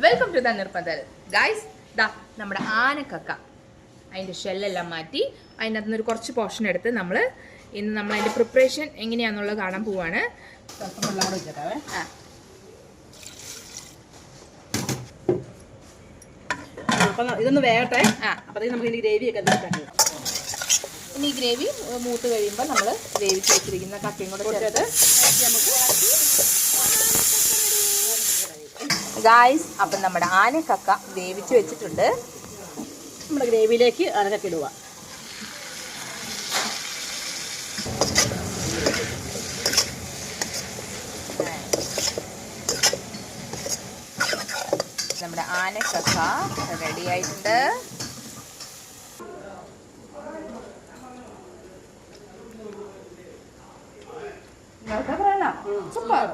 Welcome to നിർപ്പന്തൽ guys. ദാ നമ്മുടെ ആനക്കക്ക അതിൻ്റെ ഷെല്ലെല്ലാം മാറ്റി അതിനകത്ത് നിന്നൊരു കുറച്ച് പോർഷൻ എടുത്ത് നമ്മൾ അതിൻ്റെ പ്രിപ്പറേഷൻ എങ്ങനെയാണെന്നുള്ളത് കാണാൻ പോവാണ്. ഇതൊന്ന് വേകട്ടെ. അപ്പോഴത്തേക്ക് നമുക്ക് ഇനി ഗ്രേവിയൊക്കെ ഉണ്ടാക്കാം. ഇനി ഈ ഗ്രേവി മൂത്ത് കഴിയുമ്പോൾ നമ്മൾ വേവിച്ച് വെച്ചിരിക്കുന്ന കക്കയും കൂടെ ചേർത്ത് ഗായ്സ്. അപ്പം നമ്മുടെ ആനക്കക്ക വേവിച്ച് വെച്ചിട്ടുണ്ട്. നമ്മുടെ ഗ്രേവിയിലേക്ക് ആനക്കക്ക ഇടുക. നമ്മുടെ ആനക്കക്ക റെഡി ആയിട്ടുണ്ട്. സൂപ്പർ.